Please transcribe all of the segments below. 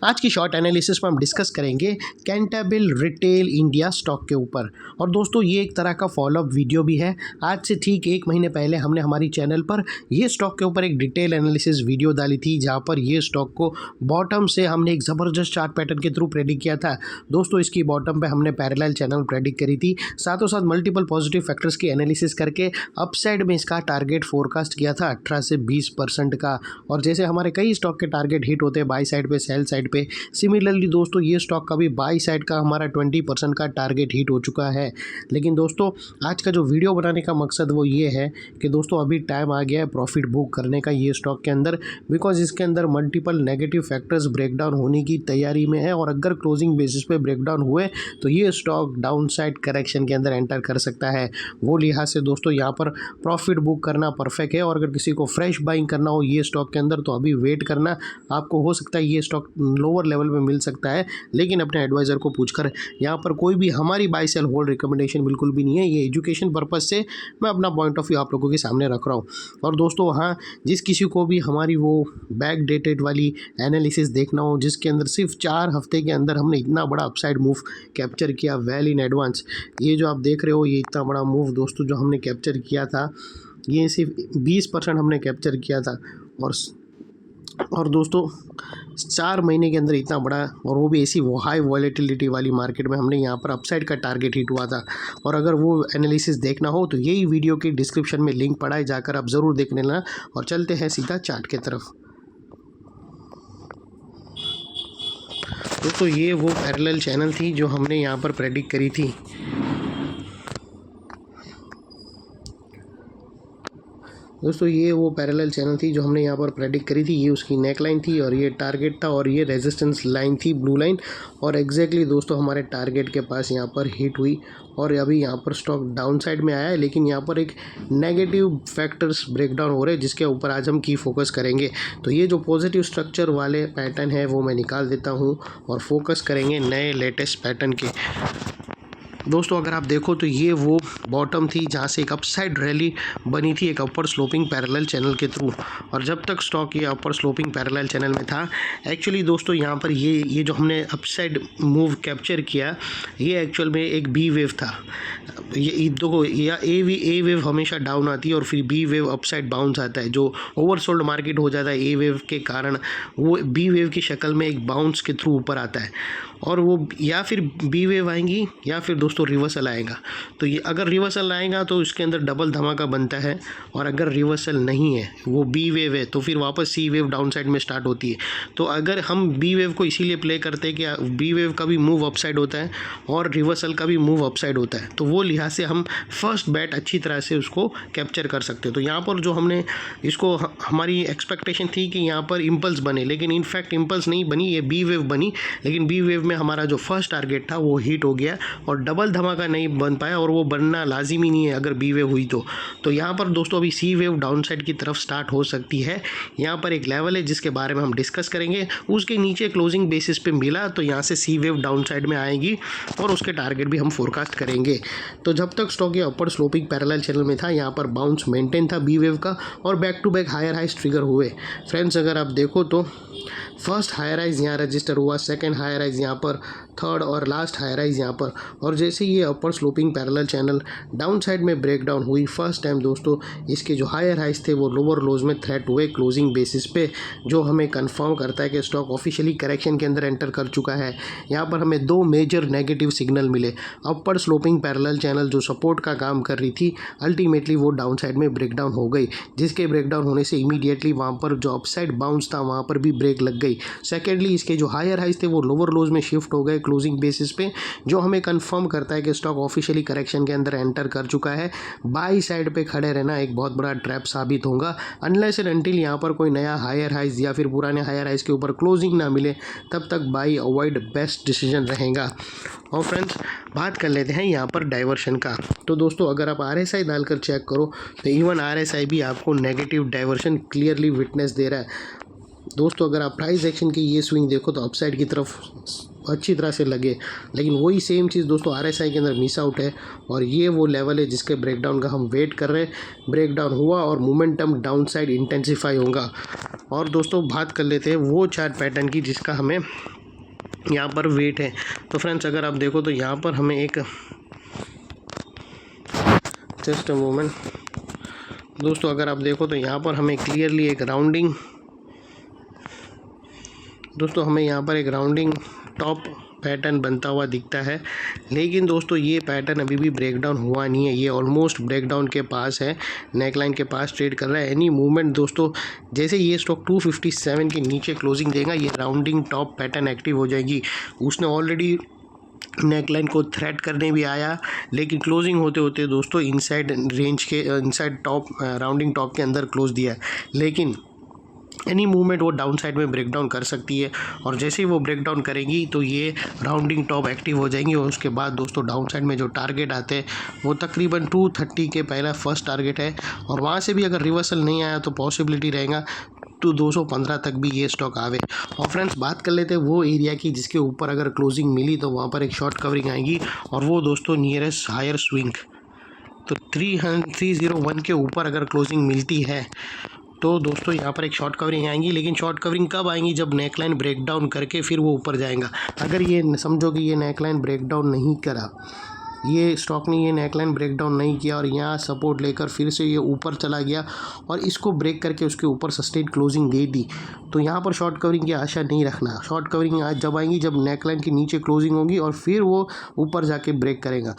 आज की short analysis में हम डिस्कस करेंगे कैंटेबिल रिटेल इंडिया स्टॉक के ऊपर। और दोस्तों ये एक तरह का फॉलोअप वीडियो भी है। आज से ठीक 1 महीने पहले हमने हमारी चैनल पर ये स्टॉक के ऊपर एक डिटेल एनालिसिस वीडियो डाली थी, जहां पर ये स्टॉक को बॉटम से हमने एक ज़बरदस्त चार्ट पैटर्न के थ्रू प्रेडिक्ट किया था। दोस्तों इसकी बॉटम पे हमने पैरेलल चैनल प्रेडिक्ट करी थी, साथों साथ मल्टीपल पॉजिटिव फैक्टर्स की एनालिसिस करके अपसाइड में इसका टारगेट फोरकास्ट किया था 18 से 20% का। और जैसे हमारे कई स्टॉक के टारगेट हिट होते हैं बाई साइड पे, सेल साइड पे, सिमिलरली दोस्तों ये स्टॉक का भी बाई साइड का हमारा 20% का टारगेट हिट हो चुका है। लेकिन दोस्तों आज का जो वीडियो बनाने का मकसद वो ये है कि दोस्तों अभी टाइम आ गया है प्रॉफिट बुक करने का ये स्टॉक के अंदर, बिकॉज इसके अंदर मल्टीपल नेगेटिव फैक्टर्स ब्रेकडाउन होने की तैयारी में है। और अगर क्लोजिंग बेसिस पे ब्रेकडाउन हुए तो ये स्टॉक डाउन साइड करेक्शन के अंदर एंटर कर सकता है। वो लिहाज से दोस्तों यहाँ पर प्रॉफिट बुक करना परफेक्ट है। और अगर किसी को फ्रेश बाइंग करना हो ये स्टॉक के अंदर तो अभी वेट करना, आपको हो सकता है ये स्टॉक लोअर लेवल पे मिल सकता है, लेकिन अपने एडवाइज़र को पूछकर। यहाँ पर कोई भी हमारी बाय सेल होल्ड रिकमेंडेशन बिल्कुल भी नहीं है, ये एजुकेशन पर्पज़ से मैं अपना पॉइंट ऑफ व्यू आप लोगों के सामने रख रहा हूँ। और दोस्तों हाँ, जिस किसी को भी हमारी वो बैक डेटेड वाली एनालिसिस देखना हो, जिसके अंदर सिर्फ 4 हफ्ते के अंदर हमने इतना बड़ा अपसाइड मूव कैप्चर किया वेल इन एडवांस, ये जो आप देख रहे हो ये इतना बड़ा मूव दोस्तों जो हमने कैप्चर किया था, ये सिर्फ 20% हमने कैप्चर किया था। और दोस्तों 4 महीने के अंदर इतना बड़ा, और वो भी ऐसी हाई वॉलेटिलिटी वाली मार्केट में हमने यहाँ पर अपसाइड का टारगेट हिट हुआ था। और अगर वो एनालिसिस देखना हो तो यही वीडियो के डिस्क्रिप्शन में लिंक पड़ा है, जाकर आप ज़रूर देख लेना। और चलते हैं सीधा चार्ट की तरफ। दोस्तों ये वो पैरेलल चैनल थी जो हमने यहाँ पर प्रेडिक्ट करी थी। दोस्तों ये वो पैरेलल चैनल थी जो हमने यहाँ पर प्रेडिक्ट करी थी, ये उसकी नेक लाइन थी और ये टारगेट था और ये रेजिस्टेंस लाइन थी ब्लू लाइन। और एग्जैक्टली दोस्तों हमारे टारगेट के पास यहाँ पर हिट हुई और अभी यहाँ पर स्टॉक डाउन साइड में आया है, लेकिन यहाँ पर एक नेगेटिव फैक्टर्स ब्रेकडाउन हो रहे हैं जिसके ऊपर आज हम की फोकस करेंगे। तो ये जो पॉजिटिव स्ट्रक्चर वाले पैटर्न है वो मैं निकाल देता हूँ और फोकस करेंगे नए लेटेस्ट पैटर्न के। दोस्तों अगर आप देखो तो ये वो बॉटम थी जहाँ से एक अपसाइड रैली बनी थी एक अपर स्लोपिंग पैरेलल चैनल के थ्रू। और जब तक स्टॉक ये अपर स्लोपिंग पैरेलल चैनल में था, एक्चुअली दोस्तों यहाँ पर ये जो हमने अपसाइड मूव कैप्चर किया, ये एक्चुअल में एक बी वेव था। ये देखो, या ए वेव हमेशा डाउन आती है और फिर बी वेव अपसाइड बाउंस आता है, जो ओवरसोल्ड मार्केट हो जाता है ए वेव के कारण, वो बी वेव की शक्ल में एक बाउंस के थ्रू ऊपर आता है। और वो या फिर बी वेव आएंगी या फिर दोस्तों रिवर्सल आएगा। तो ये अगर रिवर्सल आएगा तो इसके अंदर डबल धमाका बनता है, और अगर रिवर्सल नहीं है, वो बी वेव है, तो फिर वापस सी वेव डाउन साइड में स्टार्ट होती है। तो अगर हम बी वेव को इसीलिए प्ले करते हैं कि बी वेव का भी मूव अपसाइड होता है और रिवर्सल का भी मूव अपसाइड होता है, तो वो लिहाज से हम फर्स्ट बैट अच्छी तरह से उसको कैप्चर कर सकते हैं। तो यहाँ पर जो हमने इसको, हमारी एक्सपेक्टेशन थी कि यहाँ पर इम्पल्स बने, लेकिन इनफैक्ट इम्पल्स नहीं बनी, ये बी वेव बनी। लेकिन बी वेव में हमारा जो फर्स्ट टारगेट था वो हिट हो गया और डबल धमाका नहीं बन पाया, और वो बनना लाजिमी नहीं है अगर बी वेव हुई तो यहाँ पर दोस्तों अभी सी वेव डाउन साइड की तरफ स्टार्ट हो सकती है। यहाँ पर एक लेवल है जिसके बारे में हम डिस्कस करेंगे, उसके नीचे क्लोजिंग बेसिस पे मिला तो यहाँ से सी वेव डाउन साइड में आएगी और उसके टारगेट भी हम फोरकास्ट करेंगे। तो जब तक स्टॉक ये अपर स्लोपिंग पैरेलल चैनल में था, यहाँ पर बाउंस मेंटेन था बी वेव का और back to back higher highs trigger हुए। फ्रेंड्स अगर आप देखो तो फर्स्ट हाई राइज यहाँ रजिस्टर हुआ, सेकंड हाई राइज यहाँ पर, थर्ड और लास्ट हाई राइज यहाँ पर। और जैसे ये upper sloping parallel channel downside में ब्रेक डाउन हुई, फर्स्ट टाइम दोस्तों इसके जो हायर हाइज थे वो लोअर लोज में थ्रेट हुए क्लोजिंग बेसिस पे, जो हमें कंफर्म करता है कि स्टॉक ऑफिशियली करेक्शन के अंदर एंटर कर चुका है। यहाँ पर हमें 2 मेजर नेगेटिव सिग्नल मिले। अपर स्लोपिंग पैरेलल चैनल जो सपोर्ट का काम कर रही थी, अल्टीमेटली वो डाउन साइड में ब्रेक डाउन हो गई, जिसके ब्रेक डाउन होने से इमीडिएटली वहाँ पर जो अपसाइड बाउंस था वहाँ पर भी ब्रेक लग गई। सेकेंडली इसके जो हायर हाइज थे वो लोअर लोज में शिफ्ट हो गए क्लोजिंग बेसिस पे, जो हमें कंफर्म करता है कि स्टॉक ऑफिशियली करेक्शन के अंदर एंटर कर चुका है। बाई साइड पे खड़े रहना एक बहुत बड़ा ट्रैप साबित होगा, अनलेस एंड अनटिल यहाँ पर कोई नया हायर हाइज या फिर पुराने हायर हाइज के ऊपर क्लोजिंग ना मिले, तब तक बाई अवॉइड बेस्ट डिसीजन रहेगा। और फ्रेंड्स बात कर लेते हैं यहाँ पर डाइवर्शन का। तो दोस्तों अगर आप RSI डालकर चेक करो तो इवन RSI भी आपको नेगेटिव डाइवर्शन क्लियरली विटनेस दे रहा है। दोस्तों अगर आप प्राइस एक्शन की ये स्विंग देखो तो अपसाइड की तरफ अच्छी तरह से लगे, लेकिन वही सेम चीज़ दोस्तों RSI के अंदर मिस आउट है और ये वो लेवल है जिसके ब्रेकडाउन का हम वेट कर रहे हैं। ब्रेकडाउन हुआ और मोमेंटम डाउन साइड इंटेंसिफाई होगा। और दोस्तों बात कर लेते हैं वो चार्ट पैटर्न की जिसका हमें यहाँ पर वेट है। तो फ्रेंड्स अगर आप देखो तो यहाँ पर हमें एक जस्ट अ मोमेंट दोस्तों, अगर आप देखो तो यहाँ पर हमें क्लियरली एक राउंडिंग दोस्तों हमें यहाँ पर एक राउंडिंग टॉप पैटर्न बनता हुआ दिखता है। लेकिन दोस्तों ये पैटर्न अभी भी ब्रेकडाउन हुआ नहीं है, ये ऑलमोस्ट ब्रेकडाउन के पास है, नेकलाइन के पास ट्रेड कर रहा है। एनी मूवमेंट दोस्तों जैसे ये स्टॉक 257 के नीचे क्लोजिंग देगा, ये राउंडिंग टॉप पैटर्न एक्टिव हो जाएगी। उसने ऑलरेडी नेकलाइन को थ्रेट करने भी आया, लेकिन क्लोजिंग होते होते दोस्तों इनसाइड रेंज के इनसाइड टॉप राउंडिंग टॉप के अंदर क्लोज दिया है। लेकिन एनी मूवमेंट वो डाउन साइड में ब्रेकडाउन कर सकती है और जैसे ही वो ब्रेकडाउन करेगी तो ये राउंडिंग टॉप एक्टिव हो जाएंगी। और उसके बाद दोस्तों डाउन साइड में जो टारगेट आते हैं वो तकरीबन 230 के पहला फर्स्ट टारगेट है और वहाँ से भी अगर रिवर्सल नहीं आया तो पॉसिबिलिटी रहेगा तो 215 तक भी ये स्टॉक आवे। और फ्रेंड्स बात कर लेते हैं वो एरिया की जिसके ऊपर अगर क्लोजिंग मिली तो वहाँ पर एक शॉर्ट कवरिंग आएगी और वो दोस्तों नियरेस्ट हायर स्विंग तो 301 के ऊपर अगर क्लोजिंग मिलती है तो दोस्तों यहाँ पर एक शॉर्ट कवरिंग आएंगी। लेकिन शॉर्ट कवरिंग कब आएंगी? जब नेकलाइन ब्रेकडाउन करके फिर वो ऊपर जाएगा। अगर ये समझो कि ये नेकलाइन ब्रेकडाउन नहीं करा, ये स्टॉक ने ये नेकलाइन ब्रेकडाउन नहीं किया और यहाँ सपोर्ट लेकर फिर से ये ऊपर चला गया और इसको ब्रेक करके उसके ऊपर सस्टेन क्लोजिंग दे दी, तो यहाँ पर शॉर्ट कवरिंग की आशा नहीं रखना। शॉर्ट कवरिंग आज जब आएंगी जब नेकलाइन के नीचे क्लोजिंग होगी और फिर वो ऊपर जाके ब्रेक करेगा।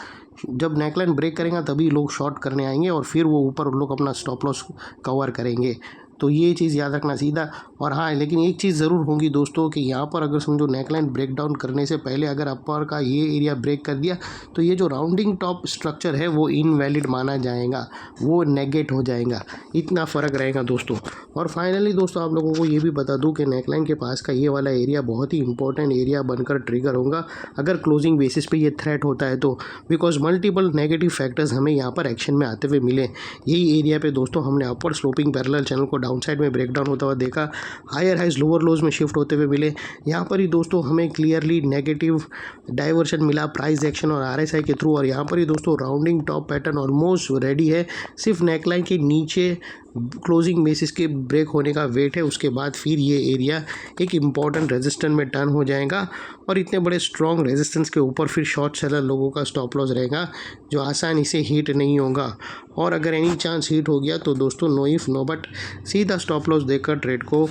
जब नेकलाइन ब्रेक करेगा तभी लोग शॉर्ट करने आएंगे और फिर वो ऊपर लोग अपना स्टॉप लॉस कवर करेंगे। तो ये चीज़ याद रखना सीधा। और हाँ, लेकिन एक चीज़ ज़रूर होगी दोस्तों कि यहाँ पर अगर समझो नेकलाइन ब्रेक डाउन करने से पहले अगर अपर का ये एरिया ब्रेक कर दिया तो ये जो राउंडिंग टॉप स्ट्रक्चर है वो इनवैलिड माना जाएगा, वो नेगेट हो जाएगा। इतना फ़र्क रहेगा दोस्तों। और फाइनली दोस्तों आप लोगों को ये भी बता दूँ कि नेकलाइन के पास का ये वाला एरिया बहुत ही इंपॉर्टेंट एरिया बनकर ट्रिगर होगा अगर क्लोजिंग बेसिस पे ये थ्रेट होता है तो, बिकॉज मल्टीपल नेगेटिव फैक्टर्स हमें यहाँ पर एक्शन में आते हुए मिले। यही एरिया पे दोस्तों हमने अपर स्लोपिंग पैरेलल चैनल को डाउन साइड में ब्रेकडाउन होता हुआ देखा, हायर हाइज लोअर लोज में शिफ्ट होते हुए मिले। यहाँ पर ही दोस्तों हमें क्लियरली नेगेटिव डाइवर्शन मिला प्राइस एक्शन और RSI के थ्रू। और यहाँ पर ही दोस्तों rounding top pattern almost ready है, सिर्फ नेकलाइन के नीचे क्लोजिंग बेसिस के ब्रेक होने का वेट है। उसके बाद फिर ये एरिया एक इम्पॉर्टेंट रेजिस्टेंस में टर्न हो जाएगा और इतने बड़े स्ट्रॉन्ग रेजिस्टेंस के ऊपर फिर शॉर्ट सेलर लोगों का स्टॉप लॉस रहेगा जो आसानी से हिट नहीं होगा। और अगर एनी चांस हिट हो गया तो दोस्तों नो इफ नो बट सीधा स्टॉप लॉस देकर ट्रेड को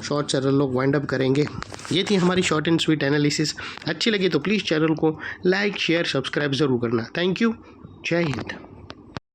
शॉर्ट सेलर लोग वाइंड अप करेंगे। ये थी हमारी शॉर्ट एंड स्वीट एनालिसिस। अच्छी लगी तो प्लीज़ चैनल को लाइक शेयर सब्सक्राइब ज़रूर करना। Thank you. जय हिंद।